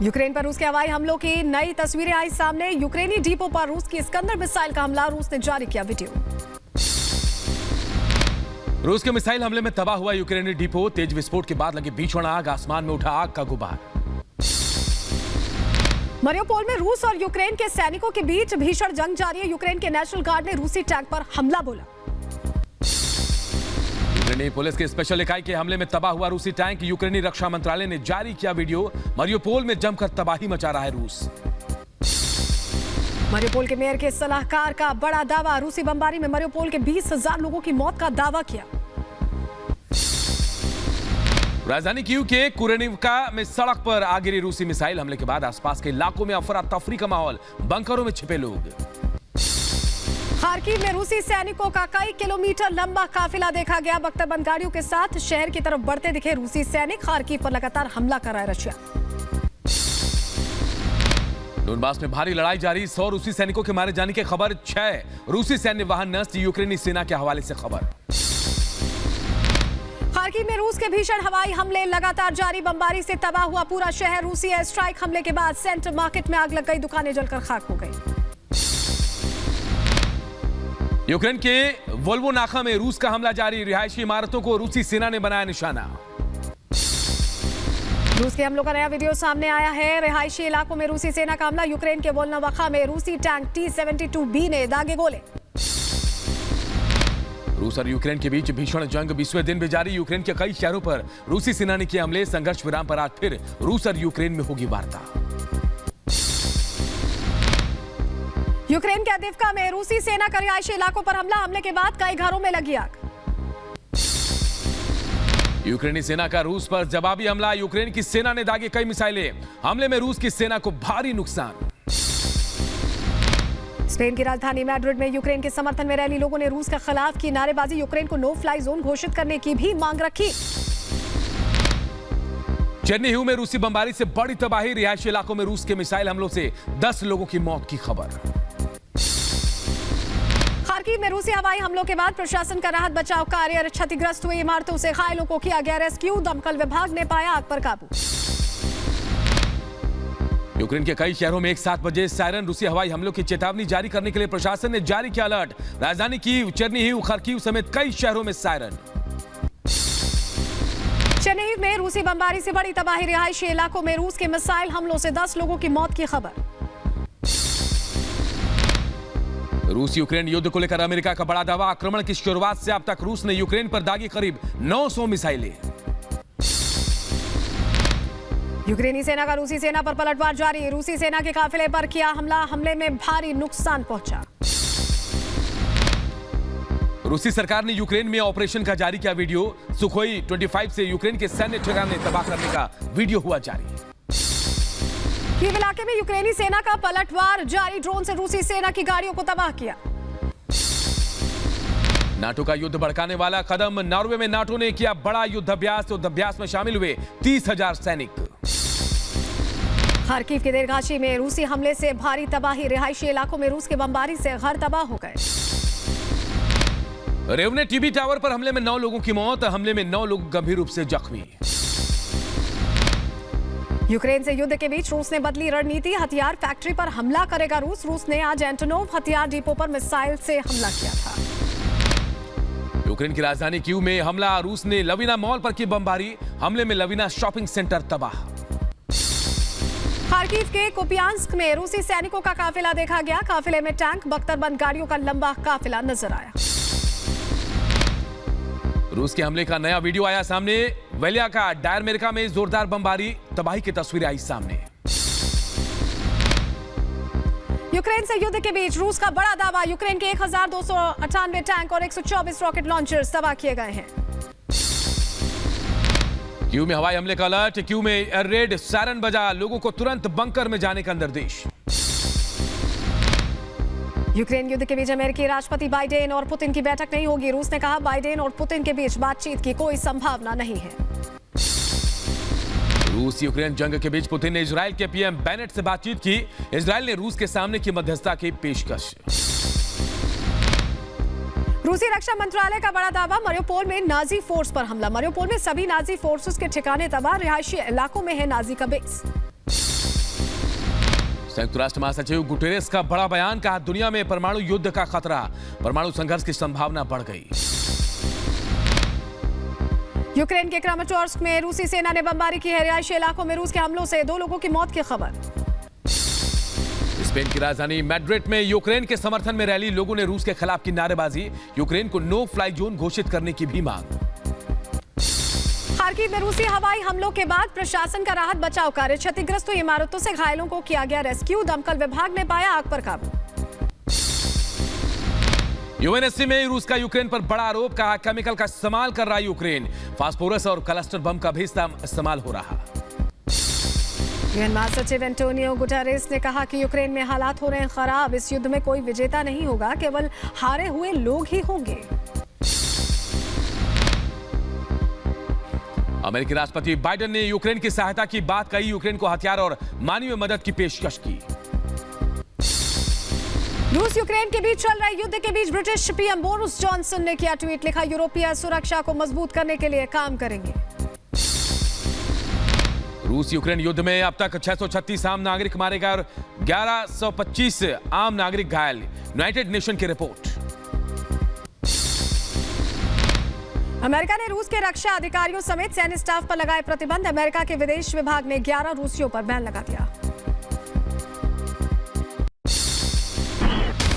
Ukraine पर रूस के हवाई हमलों की नई तस्वीरें आई सामने। यूक्रेनी डिपो पर रूस की इस्कंदर मिसाइल का हमला, रूस ने जारी किया वीडियो। रूस के मिसाइल हमले में तबाह हुआ यूक्रेनी डिपो। तेज विस्फोट के बाद लगी भीषण आग, आसमान में उठा आग का गुबार। मरियोपोल में रूस और यूक्रेन के सैनिकों के बीच भीषण जंग जारी है। यूक्रेन के नेशनल गार्ड ने रूसी टैंक पर हमला बोला। यूक्रेनी पुलिस की स्पेशल इकाई के हमले में तबाह हुआ रूसी टैंक। यूक्रेनी रक्षा मंत्रालय ने जारी किया वीडियो। मरियोपोल में जमकर तबाही मचा रहा है रूस। मरियोपोल के मेयर के सलाहकार का बड़ा दावा। रूसी बमबारी में मरियोपोल के 20,000 लोगों की मौत का दावा किया। राजधानी कीव के कुरेनिवका में सड़क पर आ गिरी रूसी मिसाइल हमले के बाद आसपास के इलाकों में अफरा तफरी का माहौल, बंकरों में छिपे लोग। खार्किव में रूसी सैनिकों का कई किलोमीटर लंबा काफिला देखा गया। बख्तरबंद गाड़ियों के साथ शहर की तरफ बढ़ते दिखे रूसी सैनिक। खार्किव पर लगातार हमला कर रहा है रशिया। डोनबास में भारी लड़ाई जारी। 100 रूसी सैनिकों के मारे जाने की खबर। 6 रूसी सैन्य वाहन नष्ट, यूक्रेनी सेना के हवाले से खबर। खार्किव में रूस के भीषण हवाई हमले लगातार जारी। बमबारी से तबाह हुआ पूरा शहर। रूसी एयर स्ट्राइक हमले के बाद सेंट्रल मार्केट में आग लग गई, दुकानें जलकर खाक हो गई। यूक्रेन के वोल्वो नाका में रूस का हमला जारी। रिहायशी इमारतों को रूसी सेना ने बनाया निशाना। रूस के हमलों का नया वीडियो सामने आया है। रिहायशी इलाकों में रूसी सेना का हमला। यूक्रेन के वोल्नोवाखा में रूसी टैंक T-72B ने दागे गोले। रूस और यूक्रेन के बीच भीषण जंग 20वें दिन भी जारी। यूक्रेन के कई शहरों पर रूसी सेना ने किए हमले। संघर्ष विराम पर आज फिर रूस और यूक्रेन में होगी वार्ता। यूक्रेन के अदिवका में रूसी सेना का रिहायशी इलाकों पर हमला। हमले के बाद कई घरों में लगी आग। यूक्रेनी सेना का रूस पर जवाबी हमला। यूक्रेन की सेना ने दागी कई मिसाइलें। हमले में रूस की सेना को भारी नुकसान। स्पेन की राजधानी मैड्रिड में यूक्रेन के समर्थन में रैली। लोगों ने रूस के खिलाफ की नारेबाजी। यूक्रेन को नो फ्लाई जोन घोषित करने की भी मांग रखी। चेन्नई में रूसी बमबारी से बड़ी तबाही। रिहायशी इलाकों में रूस के मिसाइल हमलों से 10 लोगों की मौत की खबर। खार्किव में रूसी हवाई हमलों के बाद प्रशासन का राहत बचाव कार्य। क्षतिग्रस्त हुई इमारतों से घायलों को किया गया रेस्क्यू। दमकल विभाग ने पाया आग पर काबू। यूक्रेन के कई शहरों में एक साथ बजे सायरन। रूसी हवाई हमलों की चेतावनी जारी करने के लिए प्रशासन ने जारी किया अलर्ट। राजधानी कीव, चेर्निहिव, खार्किव समेत कई शहरों में सायरन। चेन्नई में रूसी बमबारी से बड़ी तबाही। रिहायशी इलाकों में रूस के मिसाइल हमलों से 10 लोगों की मौत की खबर। रूस यूक्रेन युद्ध को लेकर अमेरिका का बड़ा दावा। आक्रमण की शुरुआत से अब तक रूस ने यूक्रेन पर दागी करीब 900 मिसाइलें। यूक्रेनी सेना का रूसी सेना पर पलटवार जारी। रूसी सेना के काफिले पर किया हमला। हमले में भारी नुकसान पहुंचा। रूसी सरकार ने यूक्रेन में ऑपरेशन का जारी किया वीडियो। सुखोई 25 से यूक्रेन के सैन्य ठिकाने तबाह करने का वीडियो हुआ जारी। कीव इलाके में यूक्रेनी सेना का पलटवार जारी। ड्रोन से रूसी सेना की गाड़ियों को तबाह किया। नाटो का युद्ध भड़काने वाला कदम। नॉर्वे में नाटो ने किया बड़ा युद्धाभ्यास। युद्धाभ्यास में शामिल हुए 30,000 सैनिक। खार्किव के देरगाशी में रूसी हमले से भारी तबाही। रिहायशी इलाकों में रूस की बमबारी से घर तबाह हो गए। रेवने टीवी टावर पर हमले में 9 लोगों की मौत। हमले में 9 लोग गंभीर रूप से जख्मी। यूक्रेन से युद्ध के बीच रूस ने बदली रणनीति। हथियार फैक्ट्री पर हमला करेगा रूस। रूस ने आज एंटोनोव हथियार डिपो पर मिसाइल से हमला किया था। यूक्रेन की राजधानी कीव में हमला। रूस ने लवीना मॉल पर की बमबारी। हमले में लवीना शॉपिंग सेंटर तबाह। खार्किव के कुपियांस्क में रूसी सैनिकों का काफिला देखा गया। काफिले में टैंक, बख्तरबंद गाड़ियों का लंबा काफिला नजर आया। रूस के हमले का नया वीडियो आया सामने। वेलिया का डायरमेरिका में जोरदार बमबारी। तबाही की तस्वीरें आई सामने। यूक्रेन से युद्ध के बीच रूस का बड़ा दावा। यूक्रेन के 1298 टैंक और 124 रॉकेट लॉन्चर्स तबाह किए गए हैं। क्यू में हवाई हमले का अलर्ट। क्यू में एयर रेड। सायरन बजा। लोगों को तुरंत बंकर में जाने का निर्देश। यूक्रेन युद्ध के बीच अमेरिकी राष्ट्रपति बाइडेन और पुतिन की बैठक नहीं होगी। रूस ने कहा बाइडेन और पुतिन के बीच बातचीत की कोई संभावना नहीं है। रूस यूक्रेन जंग के बीच पुतिन ने इजराइल के पीएम बेनेट से बातचीत की। इजराइल ने रूस के सामने की मध्यस्थता की पेशकश। रूसी रक्षा मंत्रालय का बड़ा दावा। मरियोपोल में नाजी फोर्स पर हमला। मरियोपोल में सभी नाजी फोर्सेस के ठिकाने तबाह। रिहायशी इलाकों में है नाजी का बेस। संयुक्त राष्ट्र महासचिव गुटेरेस का बड़ा बयान, कहा दुनिया में परमाणु युद्ध का खतरा, परमाणु संघर्ष की संभावना बढ़ गई। यूक्रेन के क्रामाटोर्स्क में रूसी सेना ने बमबारी की है। रिहायशी इलाकों में रूस के हमलों से 2 लोगों की मौत की खबर। स्पेन की राजधानी मैड्रिड में यूक्रेन के समर्थन में रैली, लोगों ने रूस के खिलाफ की नारेबाजी, यूक्रेन को नो फ्लाई जोन घोषित करने की भी मांग। खार्किव में रूसी हवाई हमलों के बाद प्रशासन का राहत बचाव कार्य, क्षतिग्रस्त हुई इमारतों से घायलों को किया गया रेस्क्यू, दमकल विभाग ने पाया आग पर काबू। यूएनएससी में रूस का यूक्रेन पर बड़ा आरोप, कहा केमिकल का इस्तेमाल कर रहा है यूक्रेन, फास्फोरस और क्लस्टर बम का भी इस्तेमाल हो रहा। यूएन महासचिव एंटोनियो गुटेरेस ने कहा कि यूक्रेन में हालात हो रहे हैं खराब, इस युद्ध में कोई विजेता नहीं होगा, केवल हारे हुए लोग ही होंगे। अमेरिकी राष्ट्रपति बाइडेन ने यूक्रेन की सहायता की बात कही, यूक्रेन को हथियार और मानवीय मदद की पेशकश की। रूस यूक्रेन के बीच चल रहे युद्ध के बीच ब्रिटिश पीएम बोरिस जॉनसन ने किया ट्वीट, लिखा यूरोपीय सुरक्षा को मजबूत करने के लिए काम करेंगे। रूस यूक्रेन युद्ध में अब तक 636 आम नागरिक मारे गए और 1125 आम नागरिक घायल, यूनाइटेड नेशन की रिपोर्ट। अमेरिका ने रूस के रक्षा अधिकारियों समेत सैन्य स्टाफ पर लगाए प्रतिबंध, अमेरिका के विदेश विभाग ने 11 रूसियों पर बैन लगा दिया।